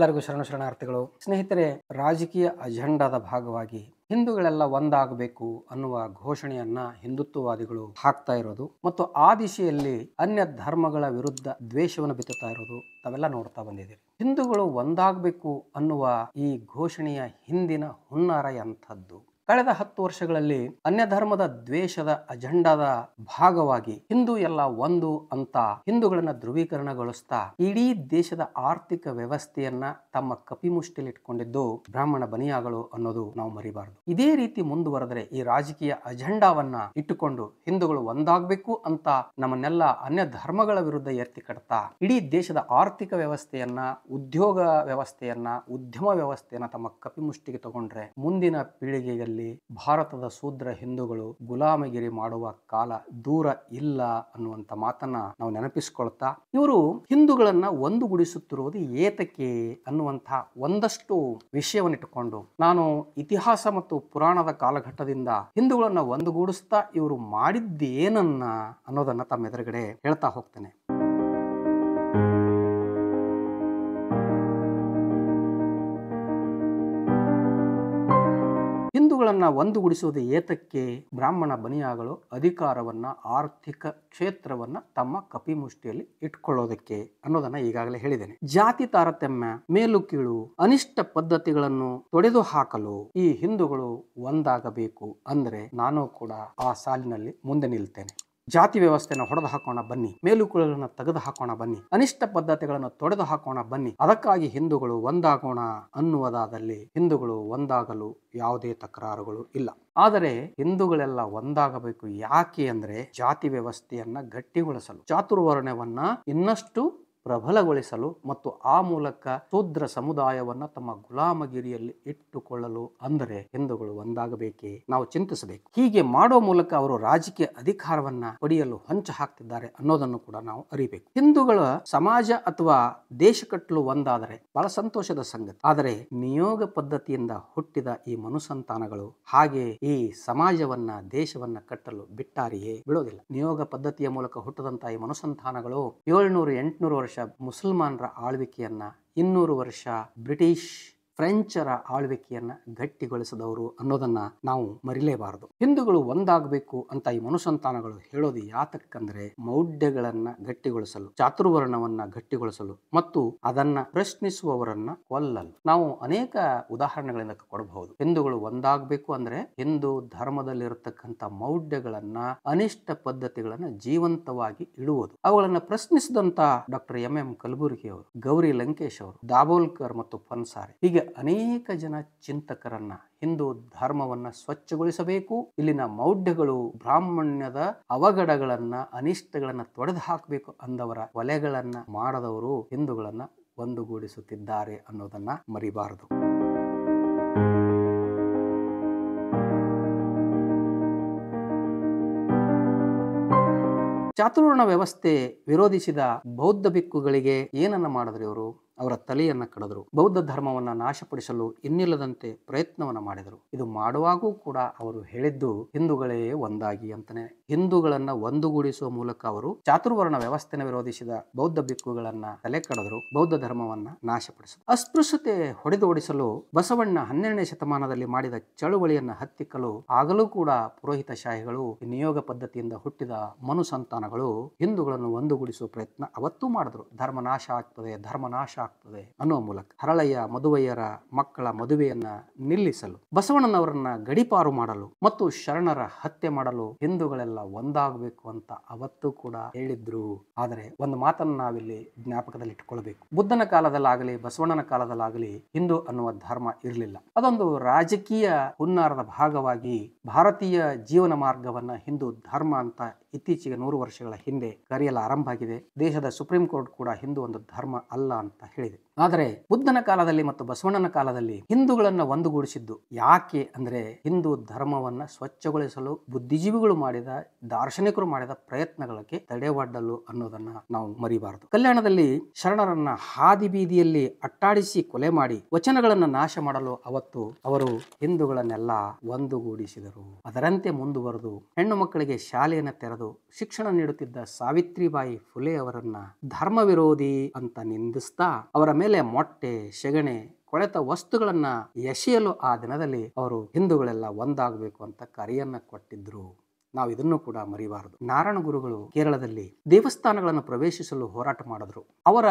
ಎಲ್ಲರಿಗೂ ಶರಣಾರ್ಥಿಗಳು. ಸ್ನೇಹಿತರೆ, ರಾಜಕೀಯ ಅಜೆಂಡಾದ ಭಾಗವಾಗಿ ಹಿಂದೂಗಳೆಲ್ಲ ಒಂದಾಗಬೇಕು ಅನ್ನುವ ಘೋಷಣೆಯನ್ನ ಹಿಂದುತ್ವವಾದಿಗಳು ಹಾಕ್ತಾ ಇರೋದು ಮತ್ತು ಆ ದಿಶೆಯಲ್ಲಿ ಅನ್ಯ ಧರ್ಮಗಳ ವಿರುದ್ಧ ದ್ವೇಷವನ್ನು ಬಿತ್ತುತ್ತಾ ಇರೋದು ತಾವೆಲ್ಲ ನೋಡ್ತಾ ಬಂದಿದ್ದೀರಿ. ಹಿಂದೂಗಳು ಒಂದಾಗಬೇಕು ಅನ್ನುವ ಈ ಘೋಷಣೆಯ ಹಿಂದಿನ ಹುನ್ನಾರ ಎಂಥದ್ದು? ಕಳೆದ 10 ವರ್ಷಗಳಲ್ಲಿ ಅನ್ಯ ಧರ್ಮದ ದ್ವೇಷದ ಅಜೆಂಡಾದ ಭಾಗವಾಗಿ ಹಿಂದೂ ಎಲ್ಲ ಒಂದು ಅಂತ ಹಿಂದೂಗಳನ್ನ ಧ್ರುವೀಕರಣಗೊಳಿಸ್ತಾ ಇಡೀ ದೇಶದ ಆರ್ಥಿಕ ವ್ಯವಸ್ಥೆಯನ್ನ ತಮ್ಮ ಕಪಿಮುಷ್ಟಿಯಲ್ಲಿ ಇಟ್ಕೊಂಡಿದ್ದು ಬ್ರಾಹ್ಮಣ ಬನಿಯಾಗಳು ಅನ್ನೋದು ನಾವು ಮರಿಬಾರದು. ಇದೇ ರೀತಿ ಮುಂದುವರೆದರೆ ಈ ರಾಜಕೀಯ ಅಜೆಂಡಾವನ್ನ ಇಟ್ಟುಕೊಂಡು ಹಿಂದೂಗಳು ಒಂದಾಗಬೇಕು ಅಂತ ನಮ್ಮನ್ನೆಲ್ಲ ಅನ್ಯ ಧರ್ಮಗಳ ವಿರುದ್ಧ ಎತ್ತಿ ಕಟ್ತಾ ಇಡೀ ದೇಶದ ಆರ್ಥಿಕ ವ್ಯವಸ್ಥೆಯನ್ನ, ಉದ್ಯೋಗ ವ್ಯವಸ್ಥೆಯನ್ನ, ಉದ್ಯಮ ವ್ಯವಸ್ಥೆಯನ್ನ ತಮ್ಮ ಕಪಿಮುಷ್ಟಿಗೆ ತಗೊಂಡ್ರೆ ಮುಂದಿನ ಪೀಳಿಗೆಯಲ್ಲಿ ಭಾರತದ ಶೂದ್ರ ಹಿಂದೂಗಳು ಗುಲಾಮಗಿರಿ ಮಾಡುವ ಕಾಲ ದೂರ ಇಲ್ಲ ಅನ್ನುವಂತ ಮಾತನ್ನ ನಾವು ನೆನಪಿಸಿಕೊಳ್ತಾ, ಇವರು ಹಿಂದೂಗಳನ್ನ ಒಂದುಗೂಡಿಸುತ್ತಿರುವುದು ಏತಕ್ಕೆ ಅನ್ನುವಂತಹ ಒಂದಷ್ಟು ವಿಷಯವನ್ನಿಟ್ಟುಕೊಂಡು ನಾನು ಇತಿಹಾಸ ಮತ್ತು ಪುರಾಣದ ಕಾಲಘಟ್ಟದಿಂದ ಹಿಂದೂಗಳನ್ನ ಒಂದುಗೂಡಿಸ್ತಾ ಇವರು ಮಾಡಿದ್ದೇನನ್ನ ಅನ್ನೋದನ್ನ ತಮ್ಮ ಎದುರುಗಡೆ ಹೇಳ್ತಾ ಹೋಗ್ತೇನೆ. ಹಿಂದೂಗಳನ್ನ ಒಂದುಗೂಡಿಸುವುದು ಏತಕ್ಕೆ? ಬ್ರಾಹ್ಮಣ ಬನಿಯಾಗಳು ಅಧಿಕಾರವನ್ನ, ಆರ್ಥಿಕ ಕ್ಷೇತ್ರವನ್ನ ತಮ್ಮ ಕಪಿಮುಷ್ಟಿಯಲ್ಲಿ ಇಟ್ಕೊಳ್ಳೋದಕ್ಕೆ ಅನ್ನೋದನ್ನ ಈಗಾಗಲೇ ಹೇಳಿದ್ದೇನೆ. ಜಾತಿ ತಾರತಮ್ಯ, ಮೇಲು ಕೀಳು, ಅನಿಷ್ಟ ಪದ್ಧತಿಗಳನ್ನು ತೊಡೆದು ಹಾಕಲು ಈ ಹಿಂದೂಗಳು ಒಂದಾಗಬೇಕು ಅಂದ್ರೆ ನಾನು ಕೂಡ ಆ ಸಾಲಿನಲ್ಲಿ ಮುಂದೆ ನಿಲ್ತೇನೆ. ಜಾತಿ ವ್ಯವಸ್ಥೆಯನ್ನು ಹೊಡೆದು ಹಾಕೋಣ ಬನ್ನಿ, ಮೇಲುಕುಳಗಳನ್ನು ತೆಗೆದು ಹಾಕೋಣ ಬನ್ನಿ, ಅನಿಷ್ಟ ಪದ್ಧತಿಗಳನ್ನು ತೊಡೆದು ಹಾಕೋಣ ಬನ್ನಿ, ಅದಕ್ಕಾಗಿ ಹಿಂದೂಗಳು ಒಂದಾಗೋಣ ಅನ್ನುವುದಾದಲ್ಲಿ ಹಿಂದೂಗಳು ಒಂದಾಗಲು ಯಾವುದೇ ತಕರಾರುಗಳು ಇಲ್ಲ. ಆದರೆ ಹಿಂದೂಗಳೆಲ್ಲ ಒಂದಾಗಬೇಕು ಯಾಕೆ ಅಂದ್ರೆ ಜಾತಿ ವ್ಯವಸ್ಥೆಯನ್ನ ಗಟ್ಟಿಗೊಳಿಸಲು, ಚಾತುರ್ವರ್ಣ್ಯವನ್ನ ಇನ್ನಷ್ಟು ಪ್ರಬಲಗೊಳಿಸಲು ಮತ್ತು ಆ ಮೂಲಕ ಶೂದ್ರ ಸಮುದಾಯವನ್ನ ತಮ್ಮ ಗುಲಾಮಗಿರಿಯಲ್ಲಿ ಇಟ್ಟುಕೊಳ್ಳಲು ಅಂದರೆ ಹಿಂದೂಗಳು ಒಂದಾಗಬೇಕೇ ನಾವು ಚಿಂತಿಸಬೇಕು. ಹೀಗೆ ಮಾಡೋ ಮೂಲಕ ಅವರು ರಾಜಕೀಯ ಅಧಿಕಾರವನ್ನ ಪಡೆಯಲು ಹೊಂಚು ಹಾಕ್ತಿದ್ದಾರೆ ಅನ್ನೋದನ್ನು ಕೂಡ ನಾವು ಅರಿಬೇಕು. ಹಿಂದೂಗಳ ಸಮಾಜ ಅಥವಾ ದೇಶ ಕಟ್ಟಲು ಒಂದಾದರೆ ಬಹಳ ಸಂತೋಷದ ಸಂಗತಿ. ಆದರೆ ನಿಯೋಗ ಪದ್ಧತಿಯಿಂದ ಹುಟ್ಟಿದ ಈ ಮನುಸಂತಾನಗಳು ಹಾಗೆ ಈ ಸಮಾಜವನ್ನ, ದೇಶವನ್ನ ಕಟ್ಟಲು ಬಿಟ್ಟಾರಿಯೇ? ಬಿಡೋದಿಲ್ಲ. ನಿಯೋಗ ಪದ್ಧತಿಯ ಮೂಲಕ ಹುಟ್ಟದಂತಹ ಈ ಮನುಸಂತಾನಗಳು 700-800 ವರ್ಷ ಮುಸಲ್ಮಾನರ ಆಳ್ವಿಕೆಯನ್ನ, 200 ವರ್ಷ ಬ್ರಿಟಿಷ್ ಫ್ರೆಂಚರ ಆಳ್ವಿಕೆಯನ್ನ ಗಟ್ಟಿಗೊಳಿಸಿದವರು ಅನ್ನೋದನ್ನ ನಾವು ಮರಿಲೇಬಾರದು. ಹಿಂದೂಗಳು ಒಂದಾಗಬೇಕು ಅಂತ ಈ ಮನುಸಂತಾನಗಳು ಹೇಳೋದು ಯಾತಕ್ಕಂದ್ರೆ ಮೌಢ್ಯಗಳನ್ನ ಗಟ್ಟಿಗೊಳಿಸಲು, ಚಾತುರ್ವರ್ಣವನ್ನ ಗಟ್ಟಿಗೊಳಿಸಲು ಮತ್ತು ಅದನ್ನ ಪ್ರಶ್ನಿಸುವವರನ್ನ ಕೊಲ್ಲಲು. ನಾವು ಅನೇಕ ಉದಾಹರಣೆಗಳಿಂದ ಕೊಡಬಹುದು. ಹಿಂದೂಗಳು ಒಂದಾಗಬೇಕು ಅಂದ್ರೆ ಹಿಂದೂ ಧರ್ಮದಲ್ಲಿರತಕ್ಕಂಥ ಮೌಢ್ಯಗಳನ್ನ, ಅನಿಷ್ಟ ಪದ್ಧತಿಗಳನ್ನ ಜೀವಂತವಾಗಿ ಇಡುವುದು. ಅವುಗಳನ್ನ ಪ್ರಶ್ನಿಸಿದಂತ ಡಾಕ್ಟರ್ ಎಂ ಕಲಬುರ್ಗಿ ಅವರು, ಗೌರಿ ಲಂಕೇಶ್ ಅವರು, ದಾಬೋಲ್ಕರ್ ಮತ್ತು ಪನ್ಸಾರಿ, ಹೀಗೆ ಅನೇಕ ಜನ ಚಿಂತಕರನ್ನ ಹಿಂದೂ ಧರ್ಮವನ್ನ ಸ್ವಚ್ಛಗೊಳಿಸಬೇಕು, ಇಲ್ಲಿನ ಮೌಢ್ಯಗಳು, ಬ್ರಾಹ್ಮಣ್ಯದ ಅವಘಡಗಳನ್ನ, ಅನಿಷ್ಟಗಳನ್ನ ತೊಡೆದು ಹಾಕಬೇಕು ಅಂದವರ ಕೊಲೆಗಳನ್ನ ಮಾಡದವರು ಹಿಂದೂಗಳನ್ನ ಒಂದುಗೂಡಿಸುತ್ತಿದ್ದಾರೆ ಅನ್ನೋದನ್ನ ಮರಿಬಾರದು. ಚಾತುರ್ವರ್ಣ ವ್ಯವಸ್ಥೆ ವಿರೋಧಿಸಿದ ಬೌದ್ಧ ಭಿಕ್ಕುಗಳಿಗೆ ಏನನ್ನ ಮಾಡಿದ್ರು? ಇವರು ಅವರ ತಲೆಯನ್ನ ಕಡಿದ್ರು. ಬೌದ್ಧ ಧರ್ಮವನ್ನ ನಾಶಪಡಿಸಲು ಇನ್ನಿಲ್ಲದಂತೆ ಪ್ರಯತ್ನವನ್ನ ಮಾಡಿದರು. ಇದು ಮಾಡುವಾಗೂ ಕೂಡ ಅವರು ಹೇಳಿದ್ದು ಹಿಂದೂಗಳೇ ಒಂದಾಗಿ ಅಂತಾನೆ. ಹಿಂದೂಗಳನ್ನ ಒಂದುಗೂಡಿಸುವ ಮೂಲಕ ಅವರು ಚಾತುರ್ವರ್ಣ ವ್ಯವಸ್ಥೆನ ವಿರೋಧಿಸಿದ ಬೌದ್ಧ ಭಿಕ್ಕುಗಳನ್ನ ತಲೆ ಕಡಿದ್ರು, ಬೌದ್ಧ ಧರ್ಮವನ್ನ ನಾಶಪಡಿಸಿದರು. ಅಸ್ಪೃಶ್ಯತೆ ಹೊಡೆದೋಡಿಸಲು ಬಸವಣ್ಣ 12ನೇ ಶತಮಾನದಲ್ಲಿ ಮಾಡಿದ ಚಳುವಳಿಯನ್ನ ಹತ್ತಿಕ್ಕಲು ಆಗಲೂ ಕೂಡ ಪುರೋಹಿತ ಶಾಹಿಗಳು, ನಿಯೋಗ ಪದ್ಧತಿಯಿಂದ ಹುಟ್ಟಿದ ಮನುಸಂತಾನಗಳು ಹಿಂದೂಗಳನ್ನು ಒಂದುಗೂಡಿಸುವ ಪ್ರಯತ್ನ ಅವತ್ತೂ ಮಾಡಿದ್ರು. ಧರ್ಮನಾಶ ಆಗ್ತದೆ, ಧರ್ಮನಾಶ ಆಗ್ತದೆ ಅನ್ನುವ ಮೂಲಕ ಹರಳಯ್ಯ ಮದುವಯ್ಯರ ಮಕ್ಕಳ ಮದುವೆಯನ್ನ ನಿಲ್ಲಿಸಲು, ಬಸವಣ್ಣನವರನ್ನ ಗಡಿಪಾರು ಮಾಡಲು ಮತ್ತು ಶರಣರ ಹತ್ಯೆ ಮಾಡಲು ಹಿಂದೂಗಳೆಲ್ಲ ಒಂದಾಗಬೇಕು ಅಂತ ಅವತ್ತು ಕೂಡ ಹೇಳಿದ್ರು. ಆದರೆ ಒಂದು ಮಾತನ್ನು ನಾವಿಲ್ಲಿ ಜ್ಞಾಪಕದಲ್ಲಿ ಇಟ್ಟುಕೊಳ್ಬೇಕು. ಬುದ್ಧನ ಕಾಲದಲ್ಲಾಗಲಿ ಬಸವಣ್ಣನ ಕಾಲದಲ್ಲಾಗಲಿ ಹಿಂದೂ ಅನ್ನುವ ಧರ್ಮ ಇರಲಿಲ್ಲ. ಅದೊಂದು ರಾಜಕೀಯ ಹುನ್ನಾರದ ಭಾಗವಾಗಿ ಭಾರತೀಯ ಜೀವನ ಮಾರ್ಗವನ್ನ ಹಿಂದೂ ಧರ್ಮ ಅಂತ ಇತ್ತೀಚೆಗೆ 100 ವರ್ಷಗಳ ಹಿಂದೆ ಕರೆಯಲು ಆರಂಭ ಆಗಿದೆ. ದೇಶದ ಸುಪ್ರೀಂ ಕೋರ್ಟ್ ಕೂಡ ಹಿಂದೂ ಒಂದು ಧರ್ಮ ಅಲ್ಲ ಅಂತ ಹೇಳಿದೆ. ಆದರೆ ಬುದ್ಧನ ಕಾಲದಲ್ಲಿ ಮತ್ತು ಬಸವಣ್ಣನ ಕಾಲದಲ್ಲಿ ಹಿಂದೂಗಳನ್ನ ಒಂದುಗೂಡಿಸಿದ್ದು ಯಾಕೆ ಅಂದ್ರೆ ಹಿಂದೂ ಧರ್ಮವನ್ನ ಸ್ವಚ್ಛಗೊಳಿಸಲು ಬುದ್ಧಿಜೀವಿಗಳು ಮಾಡಿದ, ದಾರ್ಶನಿಕರು ಮಾಡಿದ ಪ್ರಯತ್ನಗಳಿಗೆ ತಡೆವಡ್ಡಲು ಅನ್ನೋದನ್ನ ನಾವು ಮರಿಬಾರದು. ಕಲ್ಯಾಣದಲ್ಲಿ ಶರಣರನ್ನ ಹಾದಿ ಬೀದಿಯಲ್ಲಿ ಅಟ್ಟಾಡಿಸಿ ಕೊಲೆ ಮಾಡಿ ವಚನಗಳನ್ನ ನಾಶ ಮಾಡಲು ಅವತ್ತು ಅವರು ಹಿಂದೂಗಳನ್ನೆಲ್ಲ ಒಂದುಗೂಡಿಸಿದರು. ಅದರಂತೆ ಮುಂದುವರೆದು ಹೆಣ್ಣು ಮಕ್ಕಳಿಗೆ ಶಾಲೆಯನ್ನು ತೆರೆದು ಹಿಡಿದು ಶಿಕ್ಷಣ ನೀಡುತ್ತಿದ್ದ ಸಾವಿತ್ರಿಬಾಯಿ ಫುಲೆ ಅವರನ್ನ ಧರ್ಮ ವಿರೋಧಿ ಅಂತ ನಿಂದಿಸ್ತಾ ಅವರ ಮೇಲೆ ಮೊಟ್ಟೆ ಶೆಗಣೆ ಕೊಳೆತ ವಸ್ತುಗಳನ್ನ ಎಸೆಯಲು ಆ ದಿನದಲ್ಲಿ ಅವರು ಹಿಂದೂಗಳೆಲ್ಲ ಒಂದಾಗಬೇಕು ಅಂತ ಕರೆಯನ್ನ ಕೊಟ್ಟಿದ್ರು. ನಾವು ಇದನ್ನು ಕೂಡ ಮರಿಬಾರದು. ನಾರಾಯಣ ಗುರುಗಳು ಕೇರಳದಲ್ಲಿ ದೇವಸ್ಥಾನಗಳನ್ನು ಪ್ರವೇಶಿಸಲು ಹೋರಾಟ ಮಾಡಿದ್ರು. ಅವರ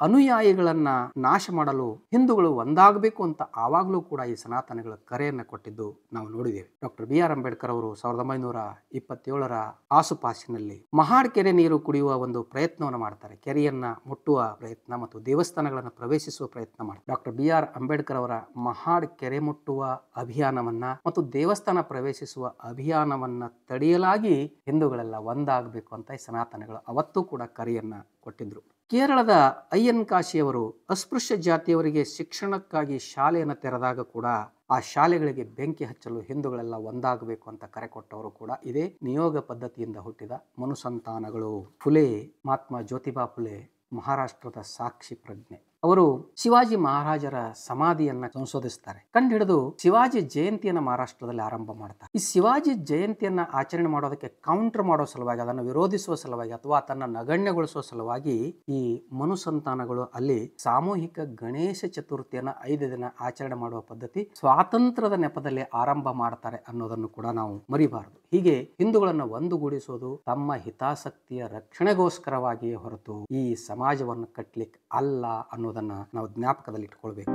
ಅನುಯಾಯಿಗಳನ್ನ ನಾಶ ಮಾಡಲು ಹಿಂದೂಗಳು ಒಂದಾಗಬೇಕು ಅಂತ ಆವಾಗಲೂ ಕೂಡ ಈ ಸನಾತನಿಗಳ ಕರೆಯನ್ನ ಕೊಟ್ಟಿದ್ದು ನಾವು ನೋಡಿದ್ದೇವೆ. ಡಾಕ್ಟರ್ ಬಿ ಆರ್ ಅಂಬೇಡ್ಕರ್ ಅವರು 1927ರ ಆಸುಪಾಸಿನಲ್ಲಿ ಮಹಾಡ್ ಕೆರೆ ನೀರು ಕುಡಿಯುವ ಒಂದು ಪ್ರಯತ್ನವನ್ನು ಮಾಡ್ತಾರೆ. ಕೆರೆಯನ್ನ ಮುಟ್ಟುವ ಪ್ರಯತ್ನ ಮತ್ತು ದೇವಸ್ಥಾನಗಳನ್ನು ಪ್ರವೇಶಿಸುವ ಪ್ರಯತ್ನ ಮಾಡ್ತಾರೆ. ಡಾಕ್ಟರ್ ಬಿ ಆರ್ ಅಂಬೇಡ್ಕರ್ ಅವರ ಮಹಾಡ್ ಕೆರೆ ಮುಟ್ಟುವ ಅಭಿಯಾನವನ್ನ ಮತ್ತು ದೇವಸ್ಥಾನ ಪ್ರವೇಶಿಸುವ ಅಭಿಯಾನವನ್ನ ತಡೆಯಲಾಗಿ ಹಿಂದೂಗಳೆಲ್ಲ ಒಂದಾಗಬೇಕು ಅಂತ ಈ ಸನಾತನಿಗಳು ಅವತ್ತೂ ಕೂಡ ಕರೆಯನ್ನ ಕೊಟ್ಟಿದ್ರು. ಕೇರಳದ ಅಯ್ಯನ್ ಕಾಶಿಯವರು ಅಸ್ಪೃಶ್ಯ ಜಾತಿಯವರಿಗೆ ಶಿಕ್ಷಣಕ್ಕಾಗಿ ಶಾಲೆಯನ್ನು ತೆರೆದಾಗ ಕೂಡ ಆ ಶಾಲೆಗಳಿಗೆ ಬೆಂಕಿ ಹಚ್ಚಲು ಹಿಂದೂಗಳೆಲ್ಲ ಒಂದಾಗಬೇಕು ಅಂತ ಕರೆ ಕೊಟ್ಟವರು ಕೂಡ ಇದೇ ನಿಯೋಗ ಪದ್ಧತಿಯಿಂದ ಹುಟ್ಟಿದ ಮನುಸಂತಾನಗಳು. ಫುಲೆ, ಮಹಾತ್ಮ ಜ್ಯೋತಿಬಾ ಫುಲೆ ಮಹಾರಾಷ್ಟ್ರದ ಸಾಕ್ಷಿ ಪ್ರಜ್ಞೆ. ಅವರು ಶಿವಾಜಿ ಮಹಾರಾಜರ ಸಮಾಧಿಯನ್ನ ಸಂಶೋಧಿಸ್ತಾರೆ. ಕಂಡು ಹಿಡಿದು ಶಿವಾಜಿ ಜಯಂತಿಯನ್ನ ಮಹಾರಾಷ್ಟ್ರದಲ್ಲಿ ಆರಂಭ ಮಾಡ್ತಾರೆ. ಈ ಶಿವಾಜಿ ಜಯಂತಿಯನ್ನ ಆಚರಣೆ ಮಾಡೋದಕ್ಕೆ ಕೌಂಟರ್ ಮಾಡೋ ಸಲುವಾಗಿ, ಅದನ್ನು ವಿರೋಧಿಸುವ ಸಲುವಾಗಿ ಅಥವಾ ತನ್ನ ನಗಣ್ಯಗೊಳಿಸುವ ಸಲುವಾಗಿ ಈ ಮನುಸಂತಾನಗಳು ಅಲ್ಲಿ ಸಾಮೂಹಿಕ ಗಣೇಶ ಚತುರ್ಥಿಯನ್ನ 5 ದಿನ ಆಚರಣೆ ಮಾಡುವ ಪದ್ಧತಿ ಸ್ವಾತಂತ್ರ್ಯದ ನೆಪದಲ್ಲಿ ಆರಂಭ ಮಾಡ್ತಾರೆ ಅನ್ನೋದನ್ನು ಕೂಡ ನಾವು ಮರಿಬಾರದು. ಹೀಗೆ ಹಿಂದೂಗಳನ್ನು ಒಂದುಗೂಡಿಸುವುದು ತಮ್ಮ ಹಿತಾಸಕ್ತಿಯ ರಕ್ಷಣೆಗೋಸ್ಕರವಾಗಿಯೇ ಹೊರತು ಈ ಸಮಾಜವನ್ನು ಕಟ್ಟಲಿಕ್ಕೆ ಅಲ್ಲ ಅನ್ನೋದನ್ನ ನಾವು ಜ್ಞಾಪಕದಲ್ಲಿ ಇಟ್ಕೊಳ್ಬೇಕು.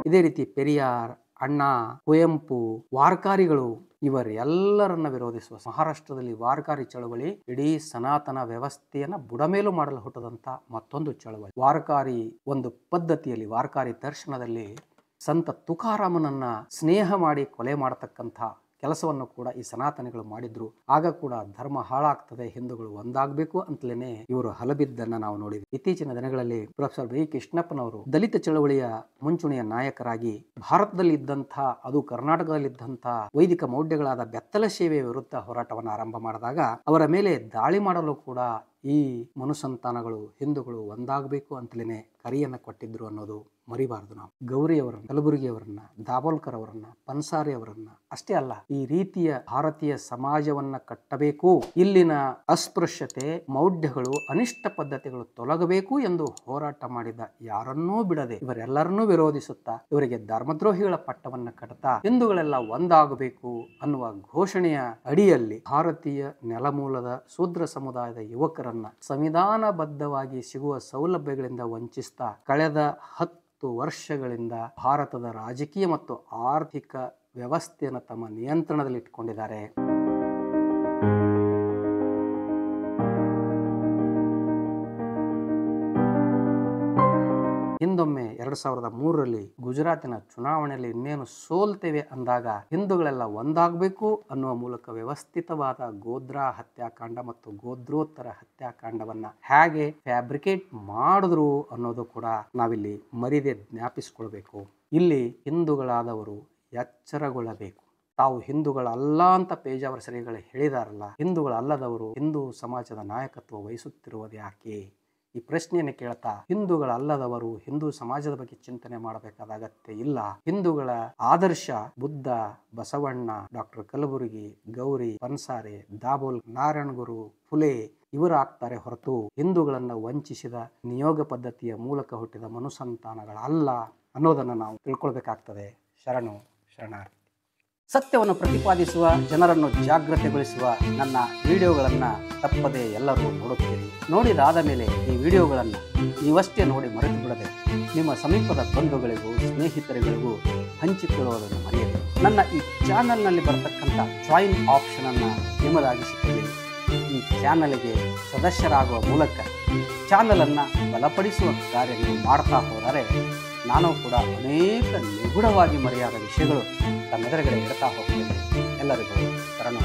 ಇದೇ ರೀತಿ ಪೆರಿಯಾರ್, ಅಣ್ಣಾ, ಕುವೆಂಪು, ವಾರ್ಕಾರಿಗಳು ಇವರೆಲ್ಲರನ್ನ ವಿರೋಧಿಸುವ ಮಹಾರಾಷ್ಟ್ರದಲ್ಲಿ ವಾರ್ಕಾರಿ ಚಳವಳಿ ಇಡೀ ಸನಾತನ ವ್ಯವಸ್ಥೆಯನ್ನ ಬುಡಮೇಲು ಮಾಡಲು ಹುಟ್ಟದಂತ ಮತ್ತೊಂದು ಚಳವಳಿ. ವಾರ್ಕಾರಿ ಒಂದು ಪದ್ಧತಿಯಲ್ಲಿ, ವಾರ್ಕಾರಿ ದರ್ಶನದಲ್ಲಿ ಸಂತ ತುಕಾರಾಮನನ್ನ ಸ್ನೇಹ ಮಾಡಿ ಕೊಲೆ ಮಾಡತಕ್ಕಂಥ ಕೆಲಸವನ್ನು ಕೂಡ ಈ ಸನಾತನಿಗಳು ಮಾಡಿದ್ರು. ಆಗ ಕೂಡ ಧರ್ಮ ಹಾಳಾಗ್ತದೆ, ಹಿಂದೂಗಳು ಒಂದಾಗಬೇಕು ಅಂತಲೇ ಇವರು ಹಲಬಿದ್ದನ್ನ ನಾವು ನೋಡಿದ್ವಿ. ಇತ್ತೀಚಿನ ದಿನಗಳಲ್ಲಿ ಪ್ರೊಫೆಸರ್ ಬಿ ಕೃಷ್ಣಪ್ಪನವರು ದಲಿತ ಚಳವಳಿಯ ಮುಂಚೂಣಿಯ ನಾಯಕರಾಗಿ ಭಾರತದಲ್ಲಿ ಇದ್ದಂಥ, ಅದು ಕರ್ನಾಟಕದಲ್ಲಿದ್ದಂಥ ವೈದಿಕ ಮೌಢ್ಯಗಳಾದ ಬೆತ್ತಲ ಸೇವೆಯ ವಿರುದ್ಧ ಹೋರಾಟವನ್ನು ಆರಂಭ ಮಾಡಿದಾಗ ಅವರ ಮೇಲೆ ದಾಳಿ ಮಾಡಲು ಕೂಡ ಈ ಮನುಸಂತಾನಗಳು ಹಿಂದೂಗಳು ಒಂದಾಗಬೇಕು ಅಂತಲೇ ಕರೆಯನ್ನ ಕೊಟ್ಟಿದ್ರು ಅನ್ನೋದು ಮರಿಬಾರದು. ನಾವು ಗೌರಿಯವರನ್ನ, ಕಲಬುರ್ಗಿಯವರನ್ನ, ದಾಬೋಲ್ಕರ್ ಅವರನ್ನ, ಪನ್ಸಾರಿ ಅವರನ್ನ ಅಷ್ಟೇ ಅಲ್ಲ, ಈ ರೀತಿಯ ಭಾರತೀಯ ಸಮಾಜವನ್ನ ಕಟ್ಟಬೇಕು, ಇಲ್ಲಿನ ಅಸ್ಪೃಶ್ಯತೆ, ಮೌಢ್ಯಗಳು, ಅನಿಷ್ಟ ಪದ್ಧತಿಗಳು ತೊಲಗಬೇಕು ಎಂದು ಹೋರಾಟ ಮಾಡಿದ ಯಾರನ್ನೂ ಬಿಡದೆ ಇವರೆಲ್ಲರನ್ನೂ ವಿರೋಧಿಸುತ್ತಾ ಇವರಿಗೆ ಧರ್ಮದ್ರೋಹಿಗಳ ಪಟ್ಟವನ್ನ ಕಟ್ತಾ ಹಿಂದೂಗಳೆಲ್ಲ ಒಂದಾಗಬೇಕು ಅನ್ನುವ ಘೋಷಣೆಯ ಅಡಿಯಲ್ಲಿ ಭಾರತೀಯ ನೆಲಮೂಲದ ಶೂದ್ರ ಸಮುದಾಯದ ಯುವಕರನ್ನ ಸಂವಿಧಾನಬದ್ಧವಾಗಿ ಸಿಗುವ ಸೌಲಭ್ಯಗಳಿಂದ ವಂಚಿಸ್ತಾ ಕಳೆದ 10 ವರ್ಷಗಳಿಂದ ಭಾರತದ ರಾಜಕೀಯ ಮತ್ತು ಆರ್ಥಿಕ ವ್ಯವಸ್ಥೆಯನ್ನು ತಮ್ಮ ನಿಯಂತ್ರಣದಲ್ಲಿ ಇಟ್ಟುಕೊಂಡಿದ್ದಾರೆ. ಹಿಂದೊಮ್ಮೆ 2003ರಲ್ಲಿ ಗುಜರಾತಿನ ಚುನಾವಣೆಯಲ್ಲಿ ಇನ್ನೇನು ಸೋಲ್ತೇವೆ ಅಂದಾಗ ಹಿಂದೂಗಳೆಲ್ಲ ಒಂದಾಗಬೇಕು ಅನ್ನುವ ಮೂಲಕ ವ್ಯವಸ್ಥಿತವಾದ ಗೋಧ್ರಾ ಹತ್ಯಾಕಾಂಡ ಮತ್ತು ಗೋಧ್ರೋತ್ತರ ಹತ್ಯಾಕಾಂಡವನ್ನ ಹೇಗೆ ಫ್ಯಾಬ್ರಿಕೇಟ್ ಮಾಡಿದ್ರು ಅನ್ನೋದು ಕೂಡ ನಾವಿಲ್ಲಿ ಮರಿದೆ ಜ್ಞಾಪಿಸಿಕೊಳ್ಬೇಕು. ಇಲ್ಲಿ ಹಿಂದೂಗಳಾದವರು ಎಚ್ಚರಗೊಳ್ಳಬೇಕು. ತಾವು ಹಿಂದೂಗಳಲ್ಲ ಅಂತ ಪೇಜಾವರ ಶ್ರೀಗಳು ಹೇಳಿದಾರಲ್ಲ, ಹಿಂದೂಗಳಲ್ಲದವರು ಹಿಂದೂ ಸಮಾಜದ ನಾಯಕತ್ವ ವಹಿಸುತ್ತಿರುವುದು ಯಾಕೆ? ಈ ಪ್ರಶ್ನೆಯನ್ನು ಕೇಳ್ತಾ ಹಿಂದೂಗಳಲ್ಲದವರು ಹಿಂದೂ ಸಮಾಜದ ಬಗ್ಗೆ ಚಿಂತನೆ ಮಾಡಬೇಕಾದ ಅಗತ್ಯ ಇಲ್ಲ. ಹಿಂದೂಗಳ ಆದರ್ಶ ಬುದ್ಧ, ಬಸವಣ್ಣ, ಡಾಕ್ಟರ್ ಕಲಬುರ್ಗಿ, ಗೌರಿ, ಪನ್ಸಾರೆ, ದಾಬೋಲ್, ನಾರಾಯಣಗುರು, ಫುಲೆ ಇವರು ಆಗ್ತಾರೆ ಹೊರತು ಹಿಂದೂಗಳನ್ನ ವಂಚಿಸಿದ ನಿಯೋಗ ಪದ್ಧತಿಯ ಮೂಲಕ ಹುಟ್ಟಿದ ಮನುಸಂತಾನಗಳಲ್ಲ ಅನ್ನೋದನ್ನು ನಾವು ತಿಳ್ಕೊಳ್ಬೇಕಾಗ್ತದೆ. ಶರಣು ಶರಣಾರ್ಥಿ. ಸತ್ಯವನ್ನು ಪ್ರತಿಪಾದಿಸುವ, ಜನರನ್ನು ಜಾಗೃತಿಗೊಳಿಸುವ ನನ್ನ ವಿಡಿಯೋಗಳನ್ನು ತಪ್ಪದೆ ಎಲ್ಲರೂ ನೋಡುತ್ತೀರಿ. ನೋಡಿದಾದ ಮೇಲೆ ಈ ವಿಡಿಯೋಗಳನ್ನು ನೀವಷ್ಟೇ ನೋಡಿ ಮರೆತು ಬಿಡದೆ ನಿಮ್ಮ ಸಮೀಪದ ಬಂಧುಗಳಿಗೂ ಸ್ನೇಹಿತರುಗಳಿಗೂ ಹಂಚಿಕೊಳ್ಳುವುದನ್ನು ಮರೆಯದೆ ನನ್ನ ಈ ಚಾನಲ್ನಲ್ಲಿ ಬರತಕ್ಕಂಥ ಜಾಯಿನ್ ಆಪ್ಷನನ್ನು ನಿಮ್ಮದಾಗಿಸಿಕೊಳ್ಳಿ. ಈ ಚಾನಲ್ಗೆ ಸದಸ್ಯರಾಗುವ ಮೂಲಕ ಚಾನಲನ್ನು ಬಲಪಡಿಸುವ ಕಾರ್ಯ ನೀವು ಮಾಡ್ತಾ ಹೋದರೆ ನಾನು ಕೂಡ ಅನೇಕ ನಿಗೂಢವಾಗಿ ಮರೆಯಾದ ವಿಷಯಗಳು ತಮ್ಮೆದುರುಗಡೆ ಇಡ್ತಾ ಹೋಗ್ತೇನೆ. ಎಲ್ಲರಿಗೂ ಶರಣು.